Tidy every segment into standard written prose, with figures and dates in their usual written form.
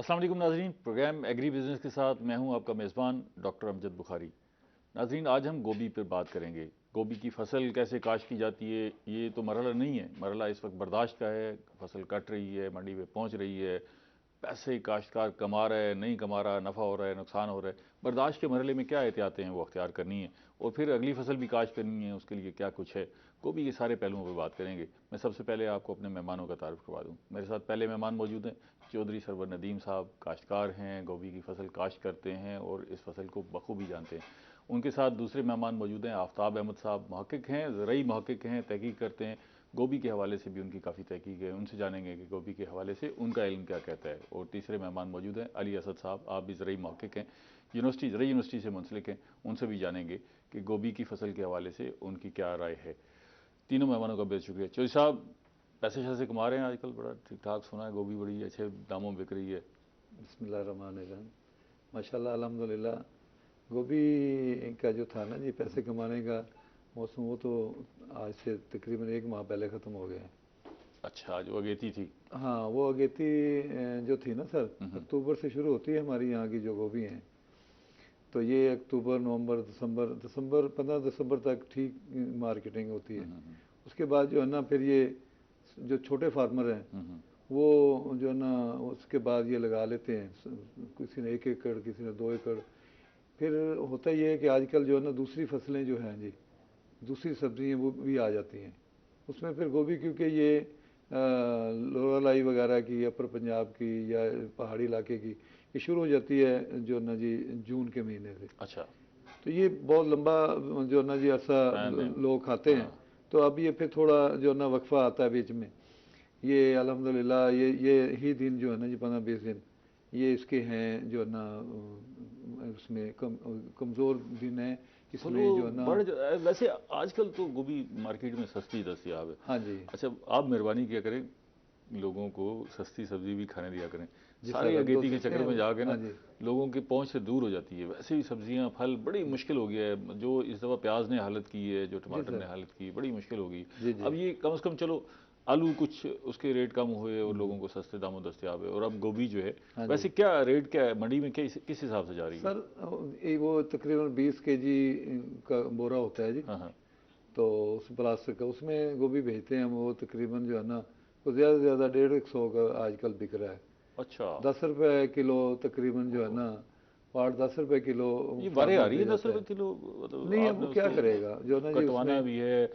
अस्सलाम वालेकुम नाज़रीन, प्रोग्राम एग्री बिजनेस के साथ मैं हूं आपका मेज़बान डॉक्टर अमजद बुखारी। नाज़रीन, आज हम गोभी पर बात करेंगे। गोभी की फसल कैसे काश्त की जाती है, ये तो मरहला नहीं है, मरहला इस वक्त बर्दाश्त का है। फसल कट रही है, मंडी में पहुंच रही है, पैसे काश्तकार कमा रहा है, नहीं कमा रहा, नफ़ा हो रहा है, नुकसान हो रहा है। बर्दाश्त के मरहले में क्या एहतियातें हैं वो अख्तियार करनी है, और फिर अगली फसल भी काश्त करनी है, उसके लिए क्या कुछ है। गोभी के सारे पहलुओं पर बात करेंगे। मैं सबसे पहले आपको अपने मेहमानों का तारुफ करवा दूँ। मेरे साथ पहले मेहमान मौजूद हैं, चौधरी सरवर नदीम साहब, काश्तकार हैं, गोभी की फसल काश्त करते हैं और इस फसल को बखूबी जानते हैं। उनके साथ दूसरे मेहमान मौजूद हैं, आफ्ताब अहमद साहब, महक़्क़िक़ हैं, ज़रई महक़्क़िक़ हैं, तहक़ीक़ करते हैं। गोभी के हवाले से भी उनकी काफ़ी तहक़ीक़ है, उनसे जानेंगे कि गोभी के हवाले से उनका इल्म क्या कहता है। और तीसरे मेहमान मौजूद हैं, अली असद साहब, आप भी ज़रई महक़्क़िक़ हैं, ज़रई यूनिवर्सिटी से मुंसलिक हैं, उनसे भी जानेंगे कि गोभी की फसल के हवाले से उनकी क्या राय है। तीनों मेहमानों का बेहद शुक्रिया। चौधरी साहब, पैसे शैसे कमा रहे हैं आजकल, बड़ा ठीक ठाक सुना है, गोभी बड़ी अच्छे दामों में बिक रही है। बिस्मिल्लाहिर्रहमानिर्रहीम। माशाल्लाह अल्हम्दुलिल्लाह। गोभी का जो था ना जी पैसे कमाने का मौसम, वो तो आज से तकरीबन 1 माह पहले ख़त्म हो गया है। अच्छा, जो अगेती थी। हाँ, वो अगेती जो थी ना सर, अक्टूबर से शुरू होती है हमारी यहाँ की जो गोभी हैं। तो ये अक्टूबर, नवंबर, दिसंबर 15 दिसंबर तक ठीक मार्केटिंग होती है। उसके बाद जो है ना, फिर ये जो छोटे फार्मर हैं वो जो है ना, उसके बाद ये लगा लेते हैं, किसी ने 1 एकड़, किसी ने 2 एकड़। फिर होता ये है कि आजकल जो है ना, दूसरी फसलें जो हैं जी, दूसरी सब्जियाँ वो भी आ जाती हैं उसमें। फिर गोभी क्योंकि ये लोरालाई वगैरह की, अपर पंजाब की या पहाड़ी इलाके की, ये शुरू हो जाती है जो ना जी जून के महीने से। अच्छा, तो ये बहुत लंबा जो ना जी अरसा लोग खाते हैं। तो अब ये फिर थोड़ा जो ना वक्फा आता है बीच में। ये अल्हम्दुलिल्लाह ये ही दिन जो है ना जी 15-20 दिन ये इसके हैं जो है ना, उसमें कमज़ोर दिन है इसमें जो है ना। वैसे आजकल तो गोभी मार्केट में सस्ती दस्तयाब है। हाँ जी। अच्छा, आप मेहरबानी किया करें, लोगों को सस्ती सब्जी भी खाने दिया करें। जी सारे सर, अब तो अगेती के देते चक्कर हैं। में जाके हाँ ना जी। लोगों की पहुंच से दूर हो जाती है। वैसे ही सब्जियां, फल बड़ी मुश्किल हो गया है। जो इस दफ़ा प्याज ने हालत की है, जो जी टमाटर ने सर। हालत की, बड़ी मुश्किल हो गई। जी जी। अब ये कम से कम चलो आलू कुछ उसके रेट कम हुए और लोगों को सस्ते दामों दस्तयाब है, और अब गोभी जो है, हाँ जी वैसे क्या रेट, क्या है मंडी में, क्या किस हिसाब से जा रही है? सर, वो तकरीबन 20 केजी का बोरा होता है जी। हाँ हाँ। तो उस प्लास्टिक का, उसमें गोभी भेजते हैं हम। वो तकरीबन जो है ना, वो ज़्यादा से ज़्यादा 150 का आजकल बिक रहा है। अच्छा, 10 रुपये किलो तकरीबन जो है ओहो, ना, पाट 10 रुपये किलो ये वारे आ फार्मर रही दे है 10 जाता रुपये है। किलो? मतलब नहीं, अब आपने वो क्या उसको करेगा जो ना जी कटवाना उसमें। भी है,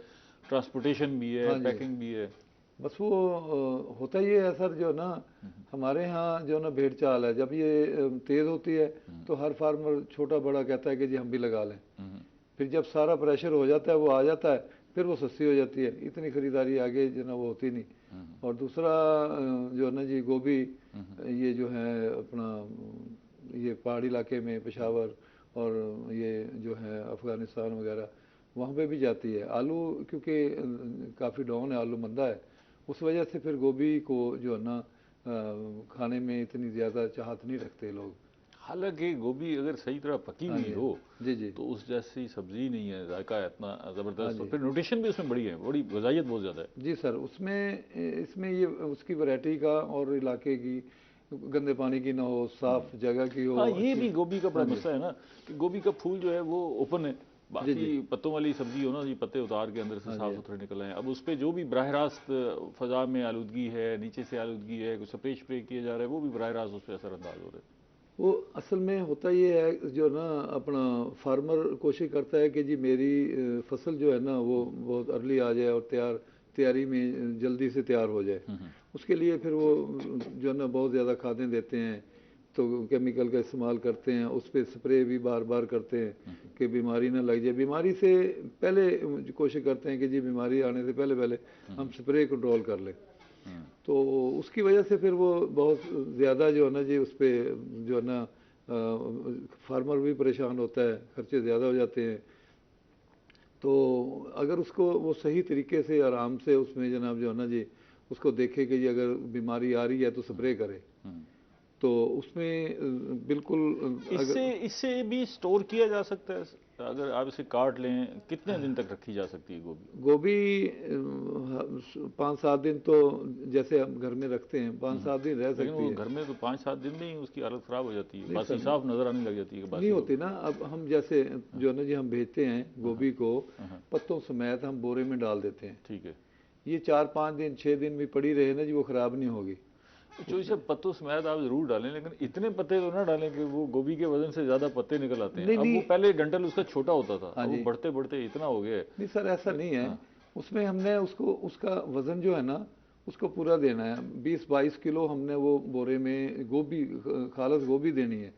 ट्रांसपोर्टेशन भी है, हाँ जी। पैकिंग भी है। बस वो होता ही है सर जो ना, हमारे यहाँ जो ना भेड़ चाल है, जब ये तेज़ होती है तो हर फार्मर छोटा बड़ा कहता है कि जी हम भी लगा लें। फिर जब सारा प्रेशर हो जाता है, वो आ जाता है, फिर वो सस्ती हो जाती है। इतनी ख़रीदारी आगे जो ना वो होती नहीं। और दूसरा जो है ना जी गोभी, ये जो है अपना ये पहाड़ी इलाके में पेशावर और ये जो है अफ़गानिस्तान वगैरह, वहाँ पे भी जाती है। आलू क्योंकि काफ़ी डाउन है, आलू मंदा है, उस वजह से फिर गोभी को जो है ना खाने में इतनी ज़्यादा चाहत नहीं रखते लोग। हालांकि गोभी अगर सही तरह पकी हाँ हुई जी। हो जी जी। तो उस जैसी सब्जी नहीं है, जायका है इतना हाँ ज़बरदस्त, और जी। फिर न्यूट्रिशन भी उसमें बड़ी है, बड़ी गजाइत बहुत ज़्यादा है। जी सर, उसमें इसमें ये उसकी वैरायटी का और इलाके की, गंदे पानी की ना हो, साफ़ जगह की हो, हाँ, ये अच्छी। भी गोभी का बड़ा हाँ जी। मसला है ना, कि गोभी का फूल जो है वो ओपन है। जी बाकी जी। पत्तों वाली सब्जी हो ना जी, पत्ते उतार के अंदर से हाँ साफ जी। सुथरे निकल आए। अब उस पर जो भी बराह रास्त फजा में आलूदगी है, नीचे से आलूदगी है, कुछ स्प्रे किया जा रहा है, वो भी बराह रास्त उस पर असरअंदाज हो रहे हैं। वो असल में होता ये है जो ना, अपना फार्मर कोशिश करता है कि जी मेरी फसल जो है ना वो बहुत अर्ली आ जाए और तैयारी में जल्दी से तैयार हो जाए। उसके लिए फिर वो जो है ना बहुत ज़्यादा खादें देते हैं, तो केमिकल का इस्तेमाल करते हैं, उस पर स्प्रे भी बार बार करते हैं कि बीमारी ना लग जाए। बीमारी से पहले कोशिश करते हैं कि जी बीमारी आने से पहले पहले हम स्प्रे कंट्रोल कर लें। तो उसकी वजह से फिर वो बहुत ज़्यादा जो है ना जी उस पर जो है ना फार्मर भी परेशान होता है, खर्चे ज़्यादा हो जाते हैं। तो अगर उसको वो सही तरीके से आराम से उसमें जनाब जो है ना जी उसको देखे कि जी अगर बीमारी आ रही है तो स्प्रे करे। तो उसमें बिल्कुल इससे इससे भी स्टोर किया जा सकता है? अगर आप इसे काट लें, कितने दिन तक रखी जा सकती है गोभी? गोभी 5-7 दिन तो जैसे हम घर में रखते हैं 5-7 दिन रह लेकिन सकती वो है। घर में तो 5-7 दिन में ही उसकी हालत ख़राब हो जाती है, नहीं बासी सर, साफ नज़र आने लग जाती है कि नहीं बासी हो होती ना। अब हम जैसे जो है ना जी, हम भेजते हैं गोभी को हाँ, पत्तों समेत हम बोरे में डाल देते हैं। ठीक है। ये 4-5 दिन 6 दिन भी पड़ी रहे ना जी, वो ख़राब नहीं होगी। जो इसे पत्तों समेत आप ज़रूर डालें, लेकिन इतने पत्ते तो ना डालें कि वो गोभी के वजन से ज़्यादा पत्ते निकल आते हैं। नहीं अब वो नहीं, पहले डंठल उसका छोटा होता था, हाँ अब वो जी, बढ़ते बढ़ते इतना हो गया है। नहीं सर ऐसा नहीं है। हाँ, उसमें हमने उसको उसका वज़न जो है ना उसको पूरा देना है। 20-22 किलो हमने वो बोरे में गोभी खालस गोभी देनी है।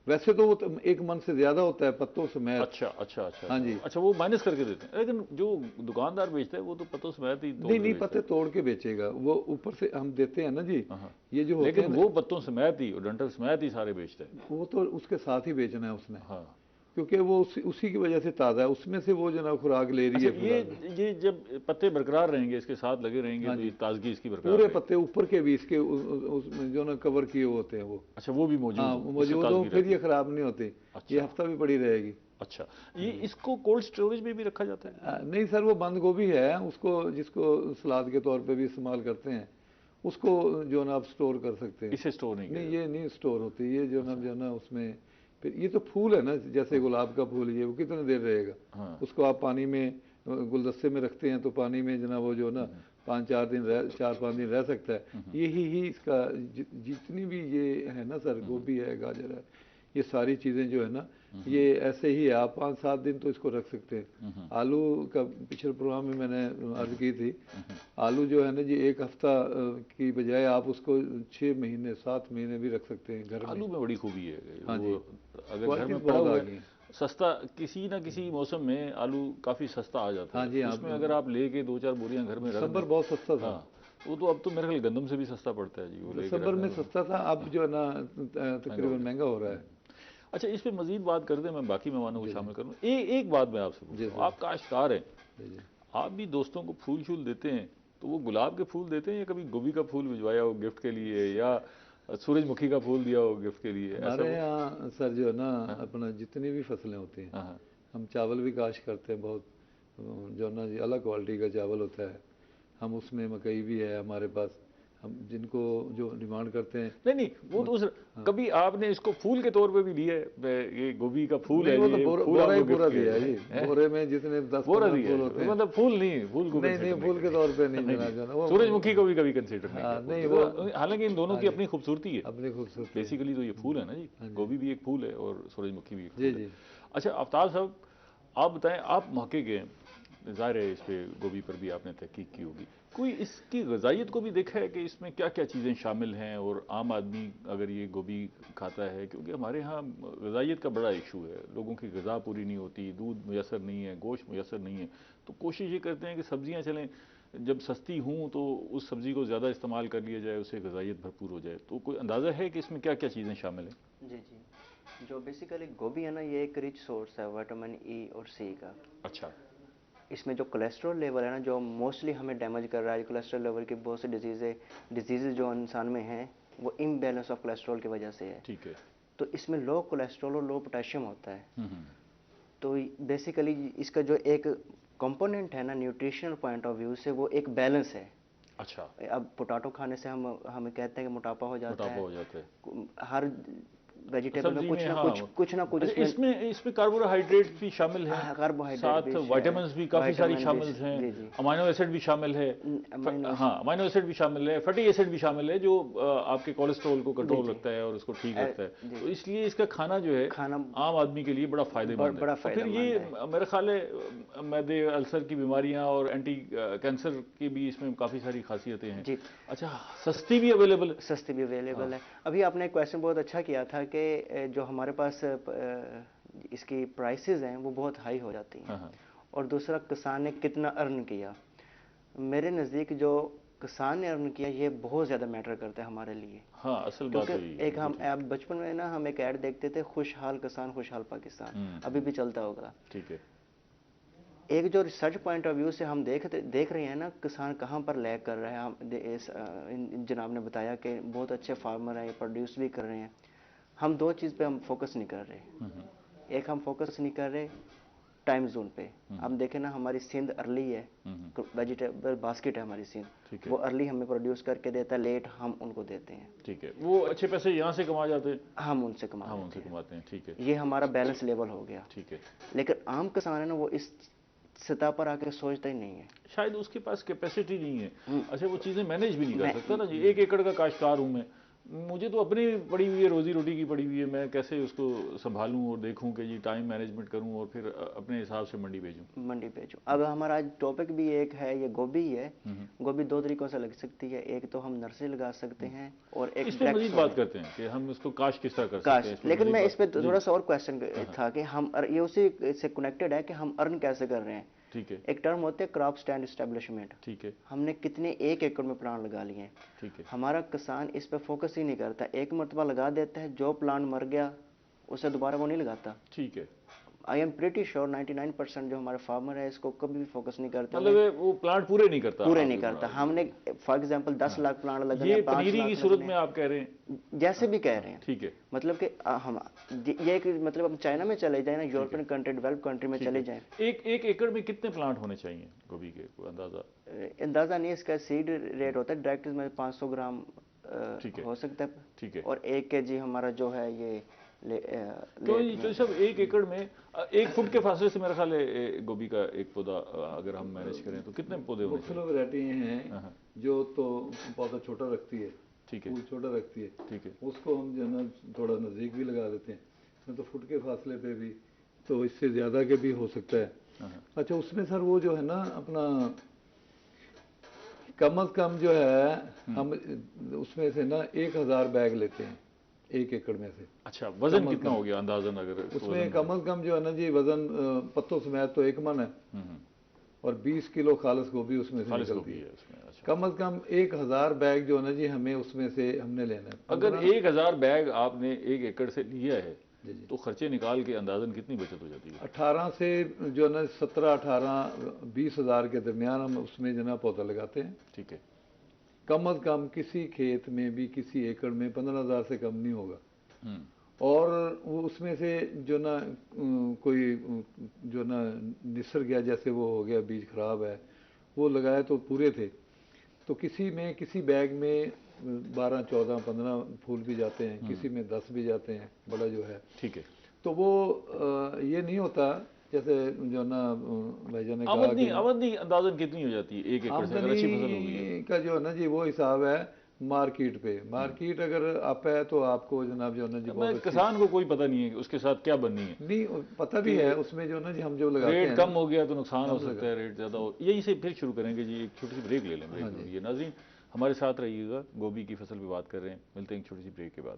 वैसे तो वो 1 मन से ज़्यादा होता है पत्तों समेत। अच्छा अच्छा अच्छा हाँ अच्छा जी, अच्छा, वो माइनस करके देते हैं, लेकिन जो दुकानदार बेचता है वो तो पत्तों समेत ही तोल नहीं के नहीं, बेचता पत्ते है। तोड़ के बेचेगा वो, ऊपर से हम देते हैं ना जी। हाँ हाँ, ये जो होते लेकिन हैं ना, वो पत्तों समेत ही और डंठल समेत ही सारे बेचता है। वो तो उसके साथ ही बेचना है उसने, हाँ, क्योंकि वो उसी की वजह से ताज़ा है, उसमें से वो जो ना खुराक ले रही अच्छा, है पूरा। ये जब पत्ते बरकरार रहेंगे, इसके साथ लगे रहेंगे, हाँ तो जी, ये ताजगी इसकी बरकरार पूरे रहेगी। पत्ते ऊपर के भी इसके उसमें जो ना कवर किए हुए होते हैं वो। अच्छा, वो भी मौजूद हाँ हो, वो उससे मौजूद हो, ताजगी फिर रहती ये है। ख़राब नहीं होती। ये अच्छा हफ्ता भी पड़ी रहेगी। अच्छा, ये इसको कोल्ड स्टोरेज में भी रखा जाता है? नहीं सर, वो बंद गोभी है, उसको जिसको सलाद के तौर पे भी इस्तेमाल करते हैं, उसको जो ना आप स्टोर कर सकते हैं। इसे स्टोर नहीं किया नहीं जाता? ये नहीं स्टोर होती, ये अच्छा, जो ना उसमें फिर ये तो फूल है ना, जैसे हाँ गुलाब का फूल, ये वो कितने देर रहेगा। हाँ, उसको आप पानी में गुलदस्ते में रखते हैं तो पानी में जना वो जो ना 4-5 दिन रह सकता है। यही ही इसका जितनी भी ये है ना सर, गोभी है, गाजर है, ये सारी चीज़ें जो है ना, ये ऐसे ही है। आप 5-7 दिन तो इसको रख सकते हैं। आलू का पिछले प्रोग्राम में मैंने अर्ज की थी, आलू जो है ना जी 1 हफ्ता की बजाय आप उसको 6 महीने 7 महीने भी रख सकते हैं घर में। आलू में बड़ी खूबी है कि हाँ जी, वो अगर घर क्वालिटीज में पड़ा बहुत आ हुआ गई है, हैं। सस्ता किसी ना किसी मौसम में आलू काफ़ी सस्ता आ जाता हाँ है, जी, आप उसमें अगर आप लेके 2-4 बोरियां घर में रख दें। दिसंबर बहुत सस्ता था। हाँ, वो तो अब तो मेरे ख्याल गंदम से भी सस्ता पड़ता है जी, वो लेके दिसंबर रखना में तो सस्ता था, अब जो है ना महंगा हो तकरीबन गया। महंगा हो रहा है। अच्छा, इस पे मजीद बात कर दें, मैं बाकी मेहमानों को जी जी शामिल करूँ। एक बात मैं आपसे जी पूछता हूँ, सर, आप काश्तकार हैं, जी जी। आप भी दोस्तों को फूल शूल देते हैं, तो वो गुलाब के फूल देते हैं या कभी गोभी का फूल भिजवाया हो गिफ्ट के लिए, या सूरजमुखी का फूल दिया हो गिफ्ट के लिए, ऐसा हमारे कुछ? यहाँ सर जो है ना हाँ अपना जितनी भी फसलें होती हैं, हाँ हाँ। हम चावल भी काश्त करते हैं बहुत, जो ना जी अलग क्वालिटी का चावल होता है। हम उसमें मकई भी है हमारे पास, हम जिनको जो डिमांड करते हैं। नहीं नहीं, वो तो हाँ, कभी आपने इसको फूल के तौर पे भी लिया है? ये गोभी का फूल नहीं है वो जी, तो ये फूल बोरा ही आपको गिफ्ट पूरा किया दिया है जी, है? बोरे में जितने दस बोरा पंद्रह दिया फूल होते है, हैं। मतलब फूल नहीं, फूल को नहीं कंसिडर नहीं, नहीं फूल के किया। तौर पे नहीं नहीं जना नहीं, जाना वो। सूरजमुखी को भी कभी कंसिडर नहीं किया हाँ फूल नहीं के वो, तौर, हालांकि इन दोनों हाँ की जी, अपनी खूबसूरती है। अपनी खूबसूरती है। बेसिकली तो ये फूल है ना जी, हाँ जी गोभी भी एक फूल है और सूरजमुखी भी एक जी फूल है। जी। अच्छा आफ्ताब साहब, आप बताएं, आप मौके गए, ज़ाहिर है इस पे गोभी पर भी आपने तहकीक की होगी, कोई इसकी गजाइत को भी देखा है कि इसमें क्या क्या चीज़ें शामिल हैं, और आम आदमी अगर ये गोभी खाता है, क्योंकि हमारे यहाँ गजाइत का बड़ा इशू है, लोगों की गज़ा पूरी नहीं होती, दूध मुयसर नहीं है, गोश्त मुयसर नहीं है, तो कोशिश ये करते हैं कि सब्जियाँ चलें, जब सस्ती हों तो उस सब्ज़ी को ज़्यादा इस्तेमाल कर लिया जाए, उससे गजाइत भरपूर हो जाए। तो कोई अंदाज़ा है कि इसमें क्या क्या चीज़ें शामिल हैं? जी जी, जो बेसिकली गोभी है ना, ये एक रिच सोर्स है विटामिन ई और सी का। अच्छा इसमें जो कोलेस्ट्रॉल लेवल है ना, जो मोस्टली हमें डैमेज कर रहा है, कोलेस्ट्रॉल लेवल की बहुत सी डिजीज़ जो इंसान में हैं, वो इम्बैलेंस ऑफ कोलेस्ट्रॉल की वजह से है। ठीक है। तो इसमें लो कोलेस्ट्रॉल और लो पोटेशियम होता है। हम्म। तो बेसिकली इसका जो एक कंपोनेंट है ना, न्यूट्रिशनल पॉइंट ऑफ व्यू से, वो एक बैलेंस है। अच्छा, अब पोटैटो खाने से हमें कहते हैं कि मोटापा हो जाता मोटापा है। हो जाता है हर वेजिटेबल में सब्जी कुछ में, ना हाँ। कुछ कुछ ना कुछ अच्छा, इसमें इसमें कार्बोहाइड्रेट भी शामिल हैं, कार्बोहाइड्रेट साथ भी, विटामिन्स भी काफ़ी सारी विटामिन भी। शामिल हैं, जी जी, अमाइनो एसिड भी शामिल है। अमीनो हाँ, अमाइनो एसिड भी शामिल है, फैटी एसिड भी शामिल है, जो आपके कोलेस्ट्रॉल को जी कंट्रोल जी रखता है और उसको ठीक रखता है। जी तो जी, इसलिए इसका खाना जो है खाना आम आदमी के लिए बड़ा फ़ायदेमंद है। बड़ा और फिर ये फ़ायदेमंद है। मेरा ख्याल है मैदे अल्सर की बीमारियाँ और एंटी कैंसर की भी इसमें काफ़ी सारी खासियतें हैं। जी, अच्छा, सस्ती भी अवेलेबल है? सस्ती भी हाँ अवेलेबल है। अभी आपने एक क्वेश्चन बहुत अच्छा किया था कि जो हमारे पास इसकी प्राइसेस हैं वो बहुत हाई हो जाती हैं, हाँ हाँ और दूसरा किसान ने कितना अर्न किया। मेरे नज़दीक जो किसान ने अर्न किया ये बहुत ज़्यादा मैटर करता है हमारे लिए। हाँ, असल बात क्योंकि तो यही है, एक बिल्कुल हम ठीक। बचपन में ना हम एक ऐड देखते थे, खुशहाल किसान खुशहाल पाकिस्तान, अभी भी चलता होगा। ठीक है। एक जो रिसर्च पॉइंट ऑफ व्यू से हम देख रहे हैं ना, किसान कहाँ पर लैग कर रहा है। जनाब ने बताया कि बहुत अच्छे फार्मर हैं, प्रोड्यूस भी कर रहे हैं। हम दो चीज़ पे हम फोकस नहीं कर रहे। एक हम फोकस नहीं कर रहे टाइम जोन पे। अब देखें ना, हमारी सिंध अर्ली है, वेजिटेबल बास्केट है हमारी सिंध, वो अर्ली हमें प्रोड्यूस करके देता है, लेट हम उनको देते हैं। ठीक है, वो अच्छे पैसे यहाँ से कमा जाते हैं, हम उनसे कमाते हैं। ठीक है, ये हमारा बैलेंस लेवल हो गया। ठीक है। लेकिन आम किसान है ना, वो इस सतह पर आकर सोचता ही नहीं है, शायद उसके पास कैपेसिटी नहीं है। अच्छा, वो चीज़ें मैनेज भी नहीं कर सकता ना जी। 1 एकड़ का काश्तकार हूँ मैं, मुझे तो अपनी पड़ी हुई है, रोजी रोटी की पड़ी हुई है, मैं कैसे उसको संभालूं और देखूं कि जी टाइम मैनेजमेंट करूं और फिर अपने हिसाब से मंडी भेजूं। अब हमारा आज टॉपिक भी एक है, ये गोभी है। गोभी दो तरीकों से लग सकती है, एक तो हम नर्सरी लगा सकते हैं और एक इस पर मजीद बात करते हैं कि हम इसको काश किस तरह कर सकते हैं। लेकिन मैं इस पर थोड़ा सा और क्वेश्चन था कि हम ये उसी से कनेक्टेड है कि हम अर्न कैसे कर रहे हैं। ठीक है, एक टर्म होते हैं क्रॉप स्टैंड एस्टेब्लिशमेंट। ठीक है, हमने कितने 1 एकड़ में प्लांट लगा लिए हैं। ठीक है। हमारा किसान इस पे फोकस ही नहीं करता, एक मरतबा लगा देता है, जो प्लांट मर गया उसे दोबारा वो नहीं लगाता। ठीक है, आई एम प्रीटी श्योर 99% जो हमारे फार्मर है इसको कभी भी फोकस नहीं करते, मतलब वो प्लांट पूरे नहीं करता। हमने फॉर एग्जांपल 10 लाख प्लांट लगाए, ये पनीरी की सूरत में आप कह रहे हैं, जैसे भी कह रहे हैं। ठीक है, मतलब कि हम ये कि मतलब हम चाइना में चले जाए ना, यूरोपियन कंट्री, डेवलप कंट्री में चले जाएं। एक एकड़ में कितने प्लांट होने चाहिए गोभी के, कोई अंदाजा नहीं, इसका सीड रेट होता है डायरेक्ट में 500 ग्राम हो सकता है। ठीक है, और 1 kg हमारा जो है ये तो सब 1 एकड़ में 1 फुट के फासले से मेरा ख्याल है गोभी का एक पौधा अगर हम मैनेज करें तो कितने पौधे होने चाहिए? मुख्तलिफ वैरायटी हैं जो तो पौधा छोटा रखती है, ठीक है, फूल छोटा रखती है, ठीक है, उसको हम जो है ना थोड़ा नज़दीक भी लगा देते हैं, नहीं तो फुट के फासले पे भी, तो इससे ज़्यादा के भी हो सकता है। अच्छा, उसमें सर वो जो है ना अपना कम अज़ कम जो है हम उसमें से ना 1000 बैग लेते हैं 1 एकड़ में से। अच्छा, वजन कितना हो गया अंदाजन? अगर उसमें कम अज़ कम जो है ना जी वजन पत्तों समेत तो 1 मन है और 20 किलो खालिस गोभी उसमें से निकलती है। अच्छा, कम अज़ कम 1000 बैग जो है ना जी हमें उसमें से हमने लेना है। अगर 1000 बैग आपने 1 एकड़ से लिया है तो खर्चे निकाल के अंदाजन कितनी बचत हो जाती है? 18 से जो है ना 17, 18, 20 हज़ार के दरमियान हम उसमें जो ना पौधा लगाते हैं। ठीक है, कम अज़ कम किसी खेत में भी किसी एकड़ में 15,000 से कम नहीं होगा। और वो उसमें से जो ना कोई जो ना निसर गया, जैसे वो हो गया बीज खराब है, वो लगाए तो पूरे थे, तो किसी बैग में 12, 14, 15 फूल भी जाते हैं, किसी में 10 भी जाते हैं, बड़ा जो है। ठीक है, तो वो ये नहीं होता जैसे जो ना भाईजान ने कहा कि आमदनी अंदाजन कितनी हो जाती है 1 एकड़ से अगर अच्छी फसल होगी? आमदनी का जो है ना जी वो हिसाब है मार्केट पे। मार्केट अगर अप है तो आपको जनाब जो है ना जी बहुत किसान को कोई पता नहीं है उसके साथ क्या बननी है, नहीं पता भी है उसमें जो ना जी हम जो लगाते हैं रेट कम हो गया तो नुकसान हो सकता है, रेट ज़्यादा हो। यही से फिर शुरू करेंगे जी, एक छोटी सी ब्रेक ले लेंगे। ये नाज़रीन हमारे साथ रहिएगा, गोभी की फसल पे बात कर रहे हैं, मिलते हैं एक छोटी सी ब्रेक के बाद।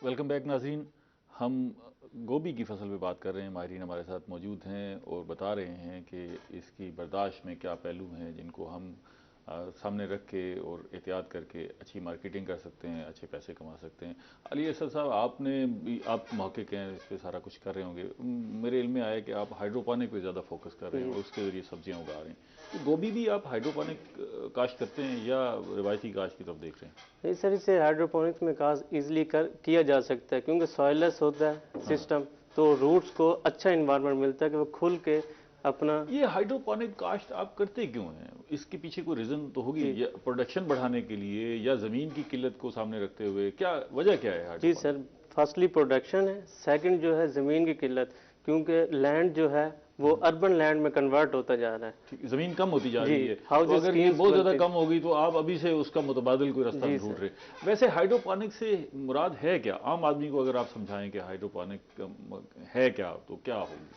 वेलकम बैक नाज़रीन, हम गोभी की फसल पे बात कर रहे हैं। माहिरीन हमारे साथ मौजूद हैं और बता रहे हैं कि इसकी बर्दाश्त में क्या पहलू हैं जिनको हम सामने रख के और एहतियात करके अच्छी मार्केटिंग कर सकते हैं, अच्छे पैसे कमा सकते हैं। अली असद साहब, आप महक़िक़ हैं, इस पर सारा कुछ कर रहे होंगे। मेरे इल्म में आया कि आप हाइड्रोपोनिक पे ज़्यादा फोकस कर रहे हैं और उसके ज़रिए सब्जियां उगा रहे हैं। तो गोभी भी आप हाइड्रोपोनिक काश्त करते हैं या रिवायती काश्त की तरफ देख रहे हैं? नहीं सर, इसे हाइड्रोपोनिक्स में काश्त ईजिली किया जा सकता है क्योंकि सॉइललेस होता है सिस्टम, तो रूट्स को अच्छा इन्वायरमेंट मिलता है कि वो खुल के अपना। ये हाइड्रोपोनिक काश्त आप करते क्यों हैं? इसके पीछे कोई रीज़न तो होगी, या प्रोडक्शन बढ़ाने के लिए या ज़मीन की किल्लत को सामने रखते हुए, क्या वजह क्या है? जी सर, फर्स्टली प्रोडक्शन है, सेकंड जो है ज़मीन की किल्लत, क्योंकि लैंड जो है वो अर्बन लैंड में कन्वर्ट होता जा रहा है, ज़मीन कम होती जा रही है। तो अगर ये बहुत ज़्यादा कम होगी तो आप अभी से उसका मुतबादिल कोई रास्ता ढूंढ रहे। वैसे हाइड्रोपोनिक से मुराद है क्या? आम आदमी को अगर आप समझाएं कि हाइड्रोपोनिक है क्या तो क्या होगी?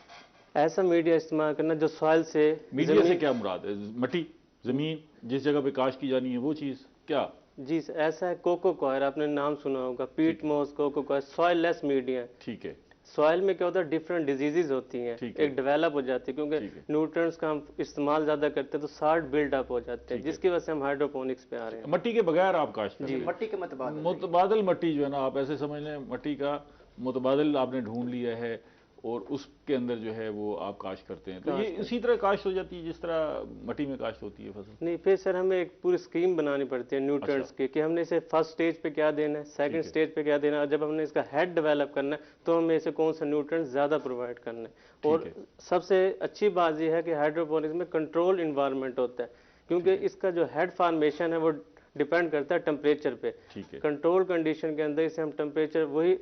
ऐसा मीडिया इस्तेमाल करना जो सॉइल से, मीडिया से क्या मुराद है? मट्टी, ज़मीन, जिस जगह पे काश्त की जानी है वो चीज़ क्या? जी सर, ऐसा है कोको कॉयर, आपने नाम सुना होगा, peat moss, coco coir, soil less media. ठीक है। सॉइल में क्या होता है, डिफरेंट डिजीजेज होती हैं, ठीक है। एक डेवलप हो जाती है, क्योंकि ठीक है। न्यूट्रिएंट्स का हम इस्तेमाल ज़्यादा करते हैं तो साल्ट बिल्डअप हो जाते हैं, ठीक है। जिसकी वजह से हम हाइड्रोपोनिक्स पे आ रहे हैं। मट्टी के बगैर आप काश्त करते हैं। मट्टी के मुतबादिल मुतबादल मट्टी जो है ना, आप ऐसे समझ लें, मट्टी का मुतबादल आपने ढूंढ लिया है और उसके अंदर जो है वो आप काश्त करते हैं, तो ये काश्त इसी तरह काश्त हो जाती है जिस तरह मट्टी में काश्त होती है फसल। नहीं, फिर सर हमें एक पूरी स्कीम बनानी पड़ती है न्यूट्रिएंट्स की, कि हमने इसे फर्स्ट स्टेज पे क्या देना है, सेकंड है। स्टेज पे क्या देना है, और जब हमने इसका हेड डेवलप करना है तो हमें इसे कौन सा न्यूट्रिएंट्स ज़्यादा प्रोवाइड करना है। और सबसे अच्छी बात यह है कि हाइड्रोपोनिक्स में कंट्रोल इन्वायरमेंट होता है, क्योंकि इसका जो हेड फॉर्मेशन है वो डिपेंड करता है टेम्परेचर पे। ठीक है। कंट्रोल कंडीशन के अंदर इसे हम टेम्परेचर वही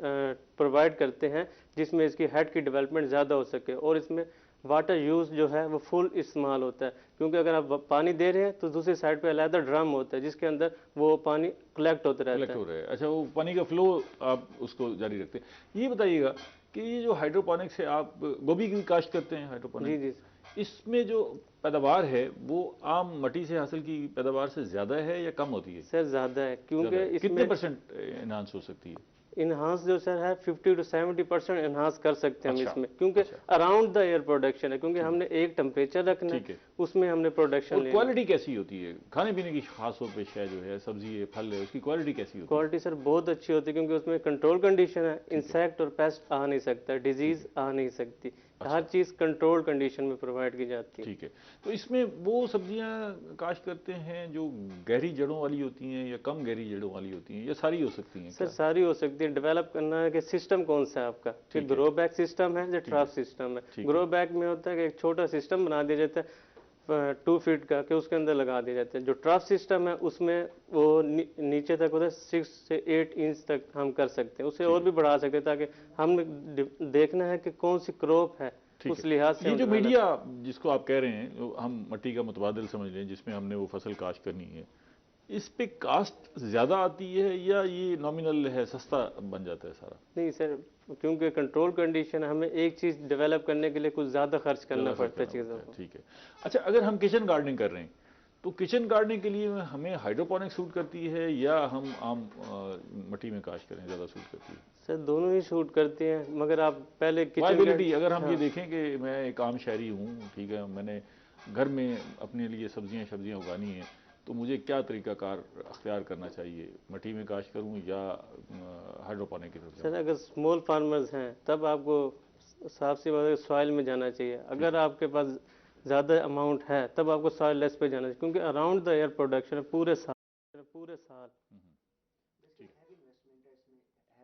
प्रोवाइड करते हैं जिसमें इसकी हेड की डेवलपमेंट ज़्यादा हो सके, और इसमें वाटर यूज़ जो है वो फुल इस्तेमाल होता है, क्योंकि अगर आप पानी दे रहे हैं तो दूसरी साइड पे अलग ड्रम होता है जिसके अंदर वो पानी कलेक्ट होता रहता कलेक्ट है। हो रहा है। अच्छा, वो पानी का फ्लो आप उसको जारी रखते हैं। ये बताइएगा कि ये जो हाइड्रोपोनिक्स है, आप गोभी की काश्त करते हैं जी हाइड्रोपोनिक्स, जी इसमें जो पैदावार है वो आम मट्टी से हासिल की पैदावार से ज़्यादा है या कम होती है? सर, ज़्यादा है, ज़्यादा क्योंकि है। कितने इसमें परसेंट एनहांस हो सकती है? इन्हांस जो सर है 50 to 70% इन्हांस कर सकते हैं हम अच्छा, इसमें, क्योंकि अराउंड द एयर प्रोडक्शन है, क्योंकि हमने एक टेम्परेचर रखना ठीक है, है। उसमें हमने प्रोडक्शन और लेना है। क्वालिटी कैसी होती है खाने पीने की? खास तौर पे शय जो है, सब्जी है, फल है, उसकी क्वालिटी कैसी होती है? क्वालिटी सर बहुत अच्छी होती है, क्योंकि उसमें कंट्रोल कंडीशन है, इंसेक्ट और पेस्ट आ नहीं सकता, डिजीज आ नहीं सकती, हर चीज़ कंट्रोल कंडीशन में प्रोवाइड की जाती है। ठीक है। तो इसमें वो सब्जियां काश्त करते हैं जो गहरी जड़ों वाली होती हैं या कम गहरी जड़ों वाली होती हैं, या सारी हो सकती हैं सर क्या? सारी हो सकती है। डेवलप करना है कि सिस्टम कौन सा है आपका, कि ग्रो बैग सिस्टम है या ट्रफ सिस्टम है। ग्रो बैग में होता है कि एक छोटा सिस्टम बना दिया जाता है 2 फीट का, कि उसके अंदर लगा दिया जाता है। जो ट्रफ सिस्टम है उसमें वो नीचे तक होता है, 6 से 8 इंच तक हम कर सकते हैं, उसे और भी बढ़ा सकते हैं, ताकि हम देखना है कि कौन सी क्रॉप है, उस लिहाज से ये हम जो develop- मीडिया जिसको आप कह रहे हैं, जो हम मट्टी का मुतबादिल समझ लें, जिसमें हमने वो फसल काश्त करनी है, इस पे कास्ट ज़्यादा आती है या ये नॉमिनल है, सस्ता बन जाता है सारा? नहीं सर, क्योंकि कंट्रोल कंडीशन, हमें एक चीज़ डेवलप करने के लिए कुछ ज़्यादा खर्च करना ज़्यादा खर्च पड़ता है करना चीज़ों पड़ता को। है। ठीक है। अच्छा, अगर हम किचन गार्डनिंग कर रहे हैं तो किचन गार्डनिंग के लिए हमें हाइड्रोपोनिक्स सूट करती है या हम आम मट्टी में काश्त करें ज़्यादा सूट करती है? सर दोनों ही शूट करती हैं, मगर आप पहले किचन वायबिलिटी, अगर हम ये देखें कि मैं एक आम शहरी हूँ, ठीक है, मैंने घर में अपने लिए सब्जियां उगानी है, तो मुझे क्या तरीकाकार अख्तियार करना चाहिए? मट्टी में काश्त करूँ या हाइड्रोपोनिक की तरफ सर, जाऊँ? अगर स्मॉल फार्मर्स हैं तब आपको साफ सी बात है सॉइल में जाना चाहिए। अगर आपके पास ज़्यादा अमाउंट है तब आपको सॉइल लेस पे जाना चाहिए, क्योंकि अराउंड द ईयर प्रोडक्शन है पूरे साल।